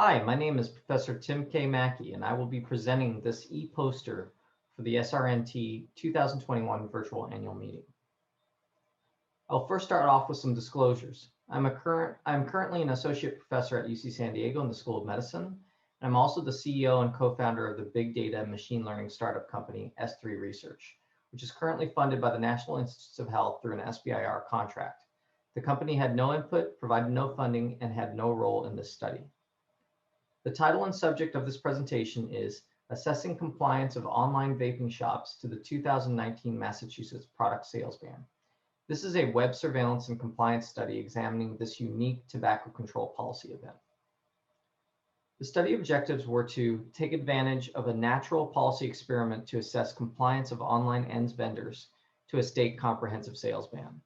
Hi, my name is Professor Tim K. Mackey, and I will be presenting this e-poster for the SRNT 2021 Virtual Annual Meeting. I'll first start off with some disclosures. I'm currently an associate professor at UC San Diego in the School of Medicine, and I'm also the CEO and co-founder of the big data and machine learning startup company S3 Research, which is currently funded by the National Institutes of Health through an SBIR contract. The company had no input, provided no funding, and had no role in this study. The title and subject of this presentation is Assessing Compliance of Online Vaping Shops to the 2019 Massachusetts Product Sales Ban. This is a web surveillance and compliance study examining this unique tobacco control policy event. The study objectives were to take advantage of a natural policy experiment to assess compliance of online ENDS vendors to a state comprehensive sales ban.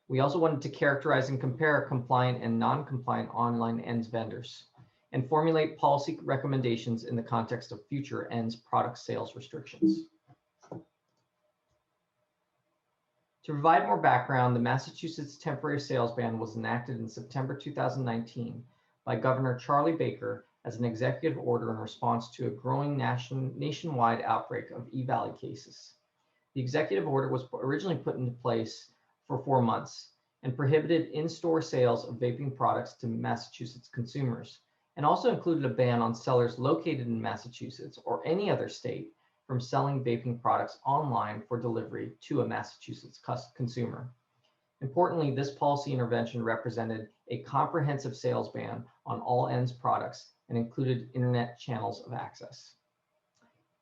We also wanted to characterize and compare compliant and non-compliant online ENDS vendors and formulate policy recommendations in the context of future ENDS product sales restrictions. To provide more background, the Massachusetts temporary sales ban was enacted in September 2019 by Governor Charlie Baker as an executive order in response to a growing nationwide outbreak of E-Valley cases. The executive order was originally put into place for 4 months and prohibited in-store sales of vaping products to Massachusetts consumers, and also included a ban on sellers located in Massachusetts or any other state from selling vaping products online for delivery to a Massachusetts consumer. Importantly, this policy intervention represented a comprehensive sales ban on all ENDS products and included internet channels of access.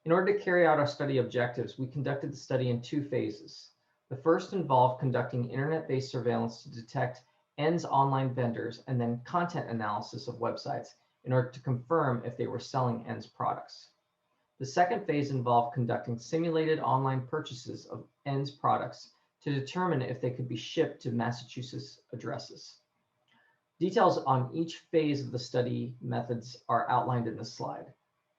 In order to carry out our study objectives, we conducted the study in 2 phases. The first involved conducting internet-based surveillance to detect ENDS online vendors and then content analysis of websites in order to confirm if they were selling ENDS products. The second phase involved conducting simulated online purchases of ENDS products to determine if they could be shipped to Massachusetts addresses. Details on each phase of the study methods are outlined in this slide.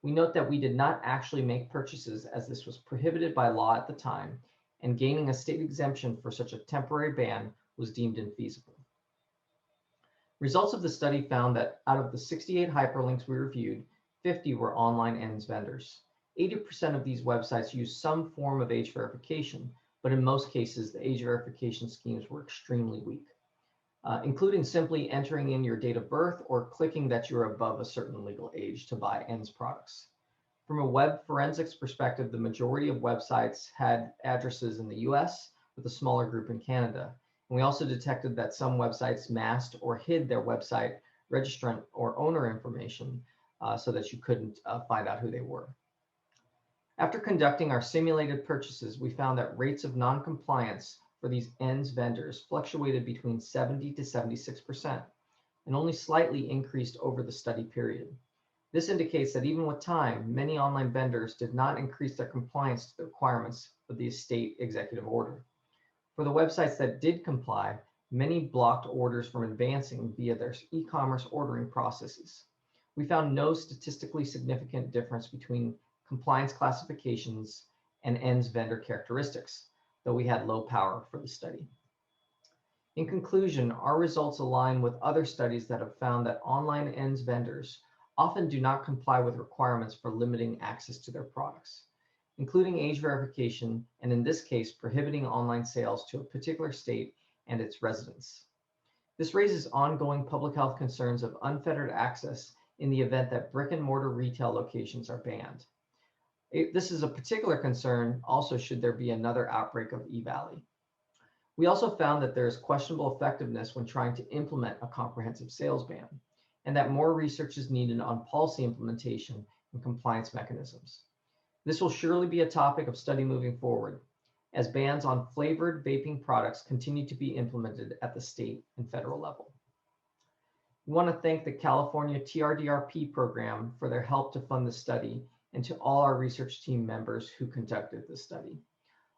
We note that we did not actually make purchases as this was prohibited by law at the time, and gaining a state exemption for such a temporary ban was deemed infeasible. Results of the study found that out of the 68 hyperlinks we reviewed, 50 were online ENDS vendors. 80% of these websites used some form of age verification, but in most cases, the age verification schemes were extremely weak, including simply entering in your date of birth or clicking that you're above a certain legal age to buy ENDS products. From a web forensics perspective, the majority of websites had addresses in the US with a smaller group in Canada. And we also detected that some websites masked or hid their website registrant or owner information so that you couldn't find out who they were. After conducting our simulated purchases, we found that rates of non-compliance for these ENDS vendors fluctuated between 70 to 76% and only slightly increased over the study period. This indicates that even with time, many online vendors did not increase their compliance to the requirements of the state executive order. For the websites that did comply, many blocked orders from advancing via their e-commerce ordering processes. We found no statistically significant difference between compliance classifications and ENDS vendor characteristics, though we had low power for the study. In conclusion, our results align with other studies that have found that online ENDS vendors often do not comply with requirements for limiting access to their products, including age verification, and in this case, prohibiting online sales to a particular state and its residents. This raises ongoing public health concerns of unfettered access in the event that brick and mortar retail locations are banned. This is a particular concern also should there be another outbreak of E-Valley. We also found that there is questionable effectiveness when trying to implement a comprehensive sales ban, and that more research is needed on policy implementation and compliance mechanisms. This will surely be a topic of study moving forward, as bans on flavored vaping products continue to be implemented at the state and federal level. We want to thank the California TRDRP program for their help to fund the study and to all our research team members who conducted the study.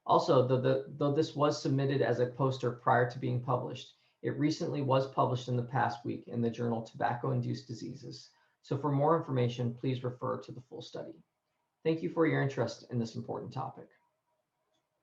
Also, though this was submitted as a poster prior to being published, it recently was published in the past week in the journal Tobacco-Induced Diseases. So for more information, please refer to the full study. Thank you for your interest in this important topic.